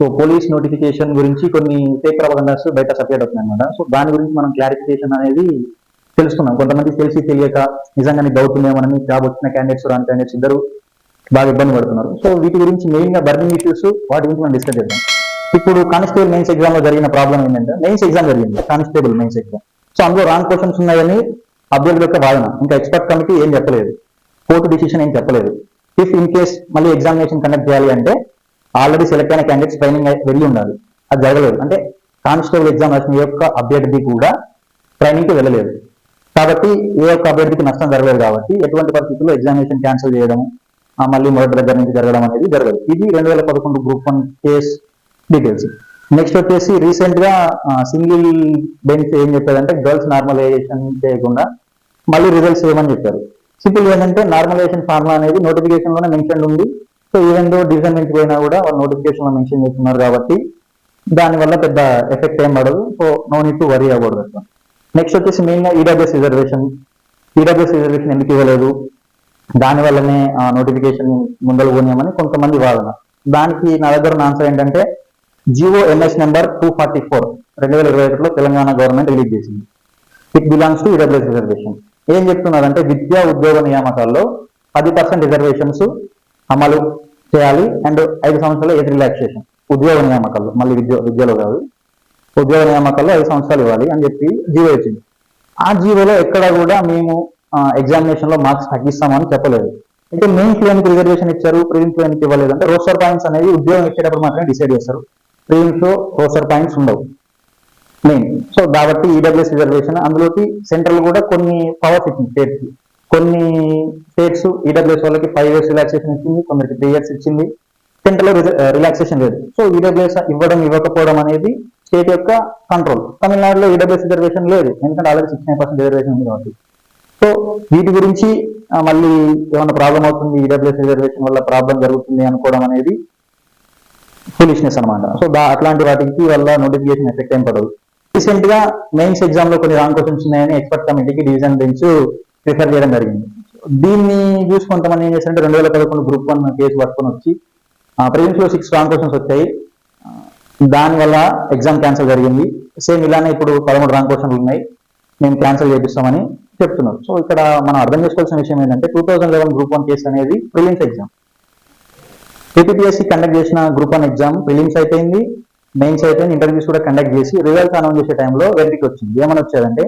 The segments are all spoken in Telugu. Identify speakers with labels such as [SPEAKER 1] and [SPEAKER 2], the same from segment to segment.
[SPEAKER 1] సో పోలీస్ నోటిఫికేషన్ గురించి కొన్ని ఫేక్ ప్రొపగండాస్ బయట సర్క్యులేట్ అవుతున్నాయి అనమాట. సో దాని గురించి మనం క్లారిఫికేషన్ అనేది తెలుసుకున్నాం. కొంతమంది తెలిసి తెలియక నిజంగానే డౌట్ ఉందేమోనని జాబ్ వచ్చిన క్యాండిడేట్స్ రాని క్యాండిడేట్స్ ఇద్దరు బాగా ఇబ్బంది పడుతున్నారు. సో వీటి గురించి మెయిన్ గా బర్నింగ్ ఇష్యూస్ వాటి గురించి మనం డిస్కస్ చేద్దాం. ఇప్పుడు కానిస్టేబుల్ మెయిన్స్ ఎగ్జామ్ లో జరిగిన ప్రాబ్లం ఏంటంటే, మెయిన్స్ ఎగ్జామ్ జరిగింది, కానిస్టేబుల్ మెయిన్స్ ఎగ్జామ్. సో అందులో రాంగ్ క్వశ్చన్స్ ఉన్నాయని అభ్యర్థుల యొక్క వాదన. ఇంకా ఎక్స్పర్ట్ కమిటీ ఏం చెప్పలేదు, కోర్టు డిసిషన్ ఏం చెప్పలేదు. ఇఫ్ ఇన్ కేస్ మళ్ళీ ఎగ్జామినేషన్ కండక్ట్ చేయాలి అంటే ఆల్రెడీ సెలెక్ట్ అయిన క్యాండిడేట్స్ ట్రైనింగ్ వెళ్ళి ఉండాలి. అది జరగలేదు. అంటే కానిస్టేబుల్ ఎగ్జామ్ రాసిన యొక్క అభ్యర్థి కూడా ట్రైనింగ్కి వెళ్ళలేదు. కాబట్టి ఏ ఒక్క అభ్యర్థికి నష్టం జరగలేదు. కాబట్టి ఎటువంటి పరిస్థితుల్లో ఎగ్జామినేషన్ క్యాన్సిల్ చేయడం, మళ్ళీ మొదటి దగ్గర నుంచి జరగడం అనేది జరగదు. ఇది 2011 గ్రూప్ 1 కేస్ డీటెయిల్స్. నెక్స్ట్ వచ్చేసి రీసెంట్ గా సింగిల్ బెంచ్ ఏం చెప్పారంటే గర్ల్స్ నార్మలైజేషన్ చేయకుండా మళ్ళీ రిజల్ట్స్ చేయమని చెప్పారు. సింపుల్ ఏంటంటే నార్మలైజేషన్ ఫార్ములా అనేది నోటిఫికేషన్ లోనే మెన్షన్ ఉంది. సో ఈవెన్ దో డివిజన్ నుంచి పోయినా కూడా వాళ్ళు నోటిఫికేషన్ లో మెన్షన్ చేస్తున్నారు కాబట్టి దానివల్ల పెద్ద ఎఫెక్ట్ ఏం పడదు. So no need to worry about that. Next వచ్చేసి మెయిన్ గా ఈడబ్ల్యూఎస్ రిజర్వేషన్ ఎందుకు ఇవ్వలేదు, దానివల్లనే నోటిఫికేషన్ ముందలు పోనీయమని కొంతమంది వాదన. దానికి నా దగ్గర ఆన్సర్ ఏంటంటే జిఓ ఎంఎస్ నెంబర్ 244 2021లో తెలంగాణ గవర్నమెంట్ రిలీజ్ చేసింది. It belongs to EWS reservation. ఏం చెప్తున్నారంటే విద్యా ఉద్యోగ నియామకాల్లో 10% రిజర్వేషన్స్ అమలు చేయాలి అండ్ 5 సంవత్సరాల ఏజ్ రిలాక్సేషన్ ఉద్యోగ నియామకాల్లో, మళ్ళీ విద్యలో కాదు, ఉద్యోగ నియామకాల్లో 5 సంవత్సరాలు ఇవ్వాలి అని చెప్పి జీవో ఇచ్చింది. ఆ జీవోలో ఎక్కడ కూడా మేము ఎగ్జామినేషన్ లో మార్క్స్ తగ్గిస్తామని చెప్పలేదు. అయితే మెయిన్స్ లోనికి రిజర్వేషన్ ఇచ్చారు, ప్రిలిమ్స్ లోనికి ఇవ్వలేదు. అంటే రోస్టర్ పాయింట్స్ అనేది ఉద్యోగం ఇచ్చేటప్పుడు మాత్రమే డిసైడ్ చేస్తారు. ప్రిలిమ్స్ లో రోస్టర్ పాయింట్స్ ఉండవు మెయిన్. సో కాబట్టి ఈడబ్ల్యూఎస్ రిజర్వేషన్ అందులోకి సెంట్రల్ కూడా కొన్ని పవర్స్ ఇచ్చింది స్టేట్స్ కి. కొన్ని స్టేట్స్ ఈడబ్ల్యూఎస్ వాళ్ళకి 5 years రిలాక్సేషన్ ఇచ్చింది, కొందరికి 3 years ఇచ్చింది. సెంట్రల్ లో రిలాక్సేషన్ లేదు. సో ఈడబ్ల్యూఎస్ ఇవ్వకపోవడం అనేది స్టేట్ యొక్క కంట్రోల్. తమిళనాడులో ఈడబ్ల్యూఎస్ రిజర్వేషన్ లేదు, ఎందుకంటే ఆల్రెడీ 69% రిజర్వేషన్ ఉంది కాబట్టి. సో వీటి గురించి మళ్ళీ ఏమైనా ప్రాబ్లం అవుతుంది, ఈడబ్ల్యూఎస్ రిజర్వేషన్ వల్ల ప్రాబ్లం జరుగుతుంది అనుకోవడం అనేది ఫులిష్నెస్ అనమాట. సో అట్లాంటి వాటికి వల్ల నోటిఫికేషన్ ఎఫెక్ట్ ఏం పడదు. రీసెంట్ గా మెయిన్స్ ఎగ్జామ్ లో కొన్ని రాంగ్ క్వశ్చన్స్ ఉన్నాయని ఎక్స్పర్ట్ కమిటీకి డివిజన్ బెంచ్ ప్రిఫర్ చేయడం జరిగింది. దీన్ని చూసి కొంతమంది ఏం చేశారంటే 2011 గ్రూప్ 1 కేసు పట్టుకొని వచ్చి ప్రిలిమ్స్ లో 6 రాంగ్ క్వశ్చన్స్ వచ్చాయి, దానివల్ల ఎగ్జామ్ క్యాన్సిల్ జరిగింది. సేమ్ ఇలానే ఇప్పుడు 13 రాంగ్ క్వశ్చన్లు ఉన్నాయి, మేము క్యాన్సిల్ చేపిస్తామని చెప్తున్నారు. సో ఇక్కడ మనం అర్థం చేసుకోవాల్సిన విషయం ఏంటంటే 2011 గ్రూప్ 1 కేసు అనేది ప్రిలిమ్స్ ఎగ్జామ్. ఏపీపీఎస్సీ కండక్ట్ చేసిన గ్రూప్ 1 ఎగ్జామ్ ప్రిలిమ్స్ అయిపోయింది, మెయిన్స్ అయిపోయింది, ఇంటర్వ్యూస్ కూడా కండక్ట్ చేసి రిజల్ట్స్ అనౌన్స్ చేసే టైంలో వెంటికి వచ్చింది. ఏమని వచ్చేదంటే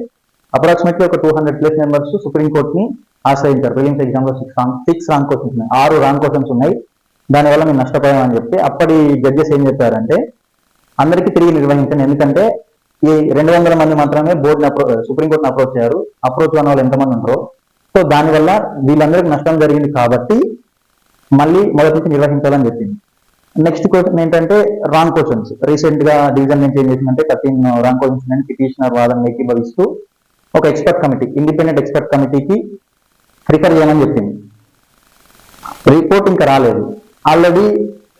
[SPEAKER 1] అప్రాక్సిమేట్లీ ఒక 200+ మెంబర్స్ సుప్రీంకోర్టుని ఆశ్రయించారు. ప్రిలిమ్స్ ఎగ్జామ్ లో 6 రాంగ్ క్వశ్చన్స్ ఉన్నాయి, 6 రాంగ్ క్వశ్చన్స్ ఉన్నాయి, దానివల్ల మేము నష్టపోయామని చెప్పి అప్పటి జడ్జెస్ ఏం చెప్పారంటే అందరికీ తిరిగి నిర్వహించండి, ఎందుకంటే ఈ 200 మంది మాత్రమే బోర్డుని సుప్రీంకోర్టుని అప్రోచ్ అయ్యారు. అప్రోచ్ అన్న వాళ్ళు ఎంతమంది ఉంటారో, సో దానివల్ల వీళ్ళందరికీ నష్టం జరిగింది కాబట్టి మళ్ళీ మొదటి నుంచి నిర్వహించాలని చెప్పింది. నెక్స్ట్ క్వశ్చన్ ఏంటంటే రాంగ్ క్వశ్చన్స్. రీసెంట్ గా డివిజన్ నుంచి ఏం చేసిందంటే 13 రాంగ్ క్వశ్చన్స్ అని పిటిషనర్ వాదన ఏకీభవిస్తూ ఒక ఎక్స్పర్ట్ కమిటీ, ఇండిపెండెంట్ ఎక్స్పర్ట్ కమిటీకి రిఫర్ చేయమని చెప్పింది. రిపోర్ట్ ఇంకా రాలేదు. ఆల్రెడీ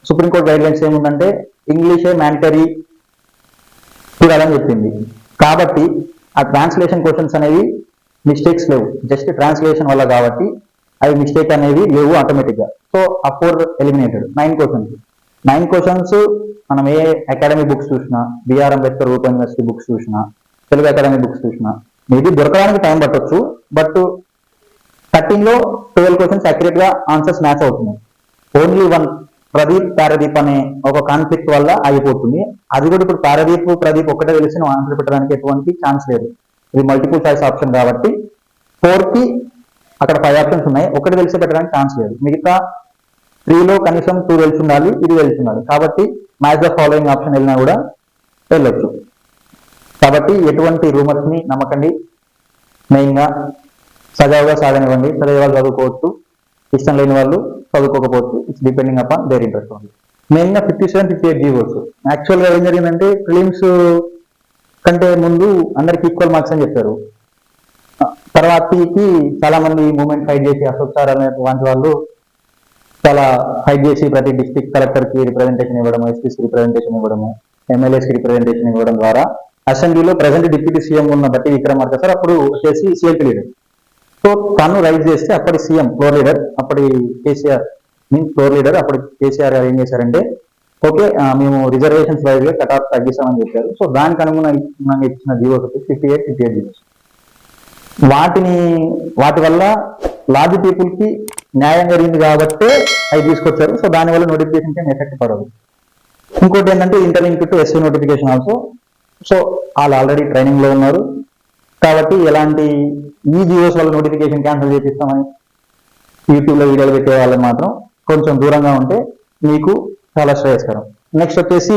[SPEAKER 1] సుప్రీంకోర్టు గైడ్ లైన్స్ ఏముందంటే ఇంగ్లీషే మ్యాండటరీ చూడాలని చెప్పింది. కాబట్టి ఆ ట్రాన్స్లేషన్ క్వశ్చన్స్ అనేవి మిస్టేక్స్ లేవు, జస్ట్ ట్రాన్స్లేషన్ వల్ల కాబట్టి అవి మిస్టేక్ అనేవి లేవు ఆటోమేటిక్ గా. సో ఆ 4 ఎలిమినేటెడ్. 9 క్వశ్చన్స్ మనం ఏ అకాడమీ బుక్స్ చూసినా, BR Ambedkar open university books చూసినా, తెలుగు అకాడమీ బుక్స్ చూసినా మేబీ దొరకడానికి టైం పట్టొచ్చు, బట్ 13 లో 12 క్వశ్చన్స్ అక్యురేట్ గా ఆన్సర్స్ మ్యాచ్ అవుతున్నాయి. ఓన్లీ 1 పారదీప్ అనే ఒక కాన్ఫ్లిక్ట్ వల్ల ఆగిపోతుంది. అది కూడా ఇప్పుడు ప్రదీప్ ఒక్కటే తెలిసి నువ్వు ఆన్సర్ పెట్టడానికి ఎటువంటి ఛాన్స్ లేదు. ఇది మల్టిపుల్ చాయిస్ ఆప్షన్ కాబట్టి 4 కి అక్కడ 5 ఆప్షన్స్ ఉన్నాయి, ఒకటి తెలిసి పెట్టడానికి ఛాన్స్ లేదు. మిగతా 3లో కనీసం 2 తెలిసి ఉండాలి, ఇది తెలిసి ఉండాలి. కాబట్టి మ్యాచ్ ద ఫాలోయింగ్ ఆప్షన్ వెళ్ళినా కూడా వెళ్ళొచ్చు. కాబట్టి ఎటువంటి రూమర్స్ ని నమ్మకండి, మెయిన్ గా సజావుగా సాగనివ్వండి. చదివే వాళ్ళు చదువుకోవచ్చు, ఇష్టం లేని వాళ్ళు చదువుకోకపోవచ్చు. It's depending upon their interest only. Main గా 57, 58 జీవోస్. యాక్చువల్ గా ఏం జరిగిందంటే ప్రిలిమ్స్ కంటే ముందు అందరికి ఈక్వల్ మార్క్స్ అని చెప్పారు. తర్వాతకి చాలా మంది మూవ్మెంట్ ఫైట్ చేసి అశోక్ సార్ అనేటువంటి వాళ్ళు చాలా ఫైట్ చేసి ప్రతి డిస్ట్రిక్ట్ కలెక్టర్ కి రిప్రజెంటేషన్ ఇవ్వడము, ఎస్పీసీ రిప్రజెంటేషన్ ఇవ్వడము, ఎమ్మెల్యేస్ కి రిప్రజెంటేషన్ ఇవ్వడం ద్వారా అసెంబ్లీలో ప్రెసెంట్ డిప్యూటీ సీఎం ఉన్న బట్టి విక్రమార్క సార్ అప్పుడు వచ్చేసి సిఎల్పీ లీడర్. సో తను రైజ్ చేస్తే అప్పటి సీఎం ఫ్లోర్ లీడర్, అప్పటి కేసీఆర్ ఫ్లోర్ లీడర్, అప్పటి కేసీఆర్ గారు ఏం చేశారంటే ఓకే మేము రిజర్వేషన్స్ వైజ్ గా కట్ ఆఫ్ తగ్గిస్తామని చెప్పారు. సో దానికి అనుగుణంగా ఇచ్చిన జీవోస్ వచ్చి 58 జీవోస్. వాటి వల్ల లార్జ్ పీపుల్ కి న్యాయం జరిగింది కాబట్టే అవి తీసుకొచ్చారు. సో దానివల్ల నోటిఫికేషన్ ఏం ఎఫెక్ట్ పడదు. ఇంకోటి ఏంటంటే interlink to SC notification also. So వాళ్ళు ఆల్రెడీ ట్రైనింగ్ లో ఉన్నారు కాబట్టి ఎలాంటి ఈ జీవోస్ వల్ల నోటిఫికేషన్ క్యాన్సిల్ చేపిస్తామని యూట్యూబ్ లో వీడియోలు పెట్టే వాళ్ళు మాత్రం కొంచెం దూరంగా ఉంటే మీకు చాలా శ్రేయస్కరం. నెక్స్ట్ వచ్చేసి